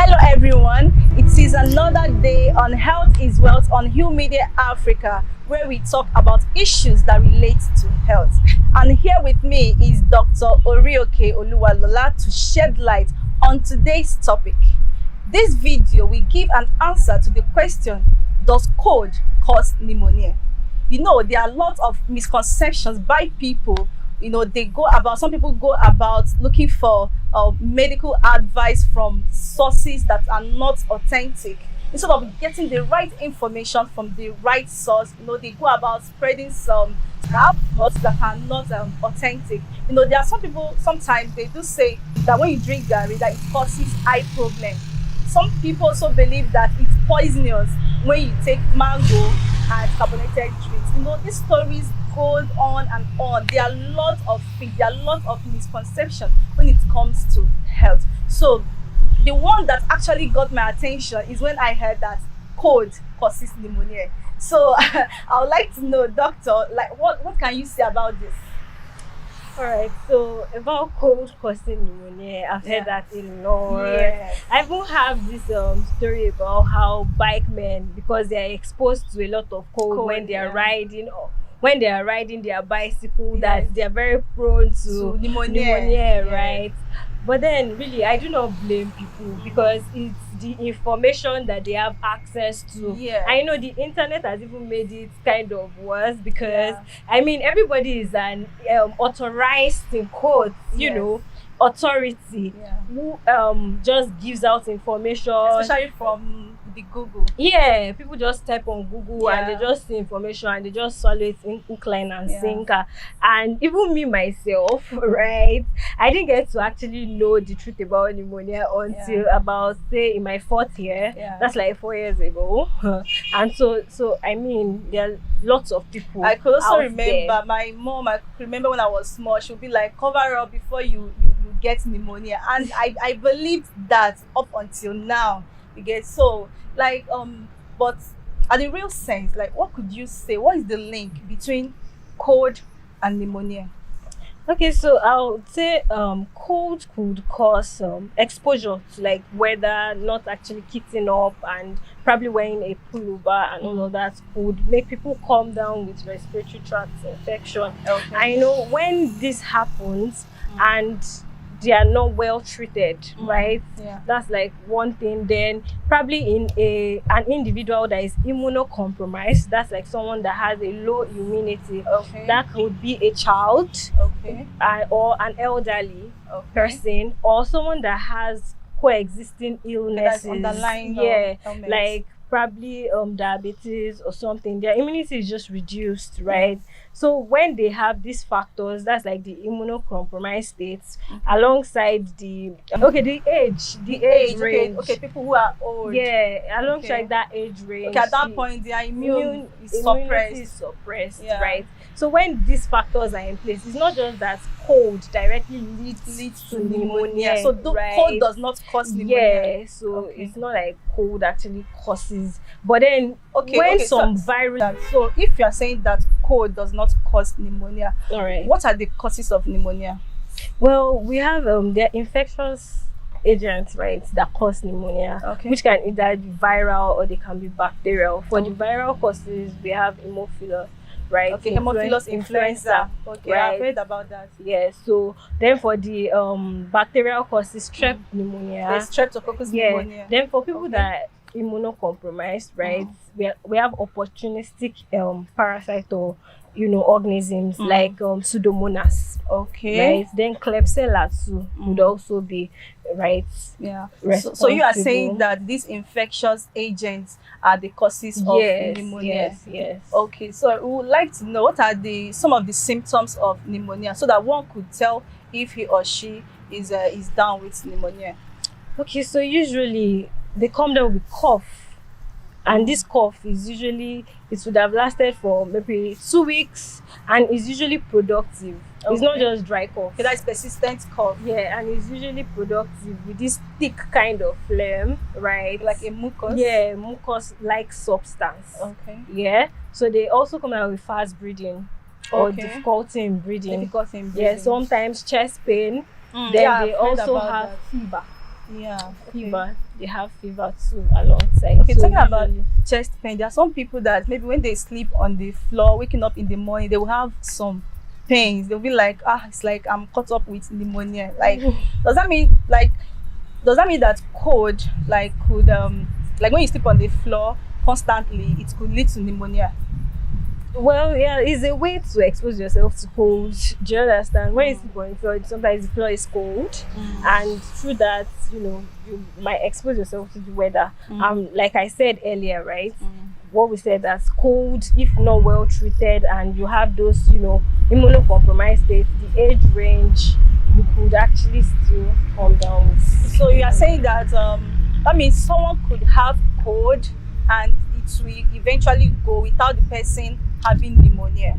Hello everyone, it is another day on Health is Wealth on Hill Media Africa, where we talk about issues that relate to health. And here with me is Dr. Orioke Oluwalola to shed light on today's topic. This video will give an answer to the question, does cold cause pneumonia? You know, there are a lot of misconceptions by people. You know, some people go about looking for medical advice from sources that are not authentic. Instead of getting the right information from the right source, you know, they go about spreading some thoughts that are not authentic. You know, there are some people, sometimes they do say that when you drink garri, that it causes eye problem. Some people also believe that it's poisonous when you take mango and carbonated drinks. You know, these stories go on and on. There are lots of things, there are lots of misconceptions when it comes to health. So the one that actually got my attention is when I heard that cold causes pneumonia. So I would like to know, doctor, like what can you say about this? All right, so about cold causing pneumonia, I've heard that a lot. Yes. I even have this story about how bike men, because they are exposed to a lot of cold when they are riding, when they are riding their bicycle, that they are very prone to pneumonia, right? But then really, I do not blame people because it's the information that they have access to. I know the internet has even made it kind of worse because I mean, everybody is an authorized, in quotes, you know, authority who just gives out information, especially from the Google. People just type on Google and they just see information and they just swallow it in hook, line and sinker. And even me myself, right, I didn't get to actually know the truth about pneumonia until about, say, in my 4th year. That's like 4 years ago. And so I mean, there are lots of people. I could also remember there. My mom, I could remember when I was small, she would be like, cover up before you get pneumonia. And I believed that up until now. You get so like but at the real sense, like what could you say, what is the link between cold and pneumonia? Okay, so I would say cold could cause exposure to like weather not actually heating up, and probably wearing a pullover and all of that could make people come down with respiratory tract infection. I know when this happens and they are not well treated, right? That's like one thing. Then probably in an individual that is immunocompromised, that's like someone that has a low immunity. That could be a child, or an elderly person, or someone that has coexisting illnesses, underlying like probably diabetes or something. Their immunity is just reduced, right? So when they have these factors, that's like the immunocompromised states, alongside the age range. People who are old. Alongside that age range. At that point, their immune is suppressed. Right? So when these factors are in place, it's not just that cold directly leads to pneumonia. So cold does not cause pneumonia. It's not like cold actually causes. But then so if you are saying that cold does not cause pneumonia, what are the causes of pneumonia? Well, we have the infectious agents, right, that cause pneumonia, which can either be viral or they can be bacterial. For the viral causes, we have Haemophilus, right? Haemophilus influenza. I've heard about that. So then for the bacterial causes, strep pneumonia. There's streptococcus pneumonia. Then for people that are immunocompromised, right, we have opportunistic parasite or organisms like Pseudomonas. Right. Then Klebsiella too would also be So you are saying that these infectious agents are the causes of pneumonia? Yes. Okay, so we would like to know what are some of the symptoms of pneumonia, so that one could tell if he or she is down with pneumonia. Okay, so usually they come down with cough. And this cough is usually, it would have lasted for maybe 2 weeks, and is usually productive. It's not just dry cough. That's persistent cough. And it's usually productive with this thick kind of phlegm, right? Like a mucus? Mucus-like substance. So they also come out with fast breathing or difficulty in breathing. Yeah, sometimes chest pain. Then they also have fever. Yeah. fever. They have fever too alongside. Okay, So talking about usually- chest pain, there are some people that maybe when they sleep on the floor, waking up in the morning, they will have some pains. They'll be like, it's like I'm caught up with pneumonia. Like, does that mean that cold could like when you sleep on the floor constantly, it could lead to pneumonia? Well, yeah, it's a way to expose yourself to cold. Do you understand? When you sleep on the floor, sometimes the floor is cold, and through that, you might expose yourself to the weather. Like I said earlier, right? What we said, that's cold, if not well treated, and you have those, immunocompromised states, the age range, you could actually still come down with. So you are saying that that means someone could have cold and it will eventually go without the person having pneumonia.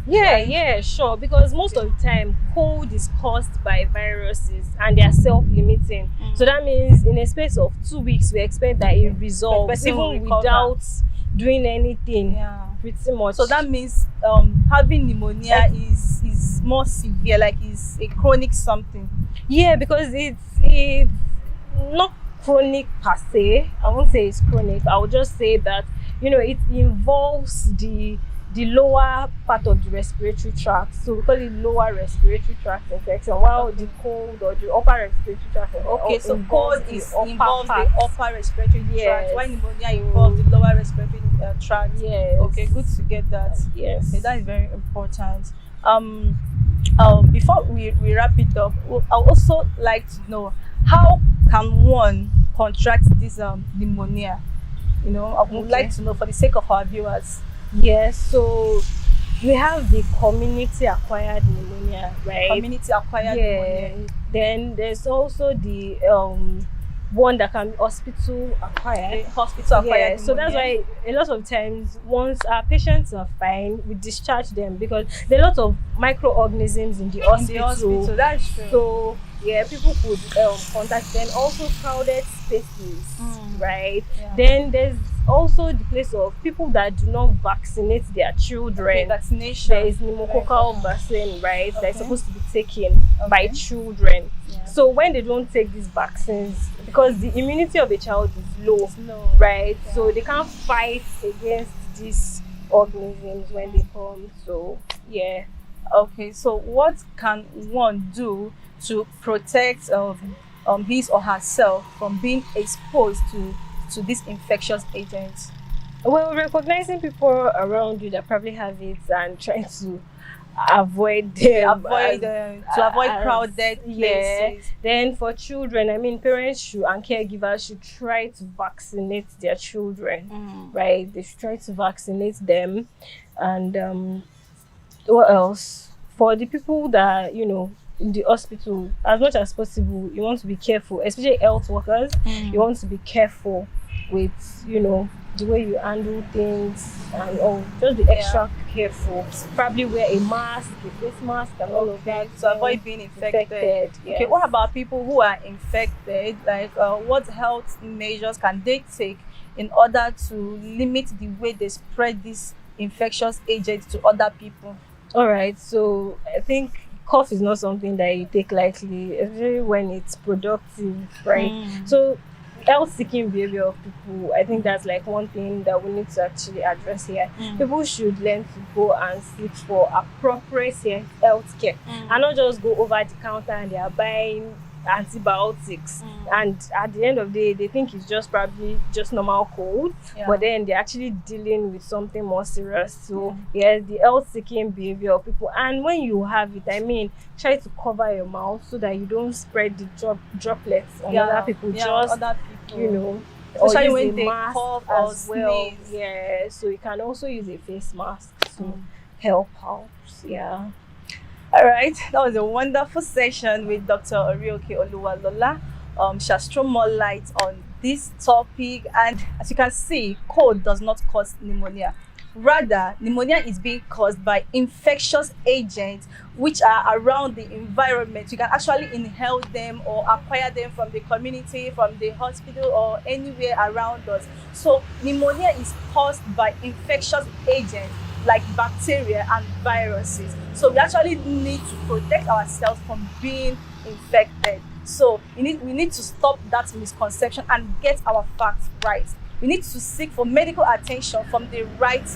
Yeah, Right. yeah, sure. Because most of the time, cold is caused by viruses and they are self-limiting. So that means in a space of 2 weeks, we expect that it resolves, person will even recover. without doing anything. Yeah. Pretty much. So that means having pneumonia is more severe, like is a chronic something. Yeah, because it's not chronic per se. I won't say it's chronic. I would just say that it involves the lower part of the respiratory tract. So we call it lower respiratory tract infection, while the cold or the upper respiratory tract infection. Okay, so cold involves the upper respiratory tract, Yes. while pneumonia involves the lower respiratory tract. Yes. Okay, good to get that. Yes. Okay, that is very important. Before we wrap it up, I would also like to know, how can one contract this pneumonia? I would like to know for the sake of our viewers. Yes, so we have the community acquired pneumonia, right? Community acquired pneumonia. Then there's also the one that can be hospital acquired. Hospital acquired. So that's why a lot of times, once our patients are fine, we discharge them, because there are a lot of microorganisms in the hospital. That's true. So yeah, people could contact them. Also crowded spaces, right? Yeah. Then there's also the place of people that do not vaccinate their children. Okay, vaccination. There is pneumococcal vaccine, right? That's supposed to be taken by children. Yeah. So when they don't take these vaccines, because the immunity of a child is low, right? Yeah. So they can't fight against these organisms when they come. So yeah. Okay, so what can one do to protect his or herself from being exposed to these infectious agents? Well, recognizing people around you that probably have it and trying to avoid them. To avoid crowded places. Then for children, parents and caregivers should try to vaccinate their children, right? They should try to vaccinate them. And what else? For the people that, in the hospital, as much as possible, you want to be careful, especially health workers. You want to be careful with, the way you handle things and all. Just be extra careful. Probably wear a mask, a face mask, and all of that to avoid being infected. Yes. Okay, what about people who are infected? Like, what health measures can they take in order to limit the way they spread these infectious agents to other people? All right, so I think cough is not something that you take lightly, especially when it's productive, right? So health-seeking behavior of people, I think that's like one thing that we need to actually address here. People should learn to go and seek for appropriate health care and not just go over the counter and they are buying antibiotics and at the end of the day they think it's just probably just normal cold, but then they're actually dealing with something more serious. So the health-seeking behavior of people, and when you have it, try to cover your mouth so that you don't spread the droplets on other people. Especially when they cough or sneeze. Yeah, so you can also use a face mask to help out. Yeah. All right, that was a wonderful session with Dr. Orioke Oluwalola. She has thrown more light on this topic, and as you can see, cold does not cause pneumonia. Rather, pneumonia is being caused by infectious agents which are around the environment. You can actually inhale them or acquire them from the community, from the hospital, or anywhere around us. So pneumonia is caused by infectious agents like bacteria and viruses. So we actually need to protect ourselves from being infected. So we need to stop that misconception and get our facts right. We need to seek for medical attention from the right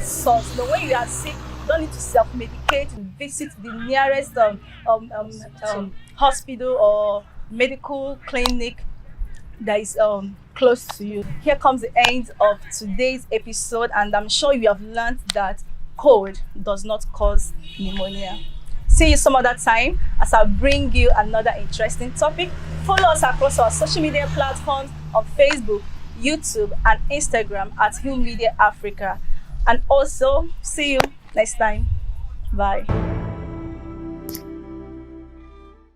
source. When you are sick, you don't need to self-medicate. Visit the nearest hospital or medical clinic that is close to you. Here comes the end of today's episode, and I'm sure you have learned that cold does not cause pneumonia. See you some other time as I bring you another interesting topic. Follow us across our social media platforms on Facebook, YouTube, and Instagram at Hill Media Africa. And also, see you next time. Bye.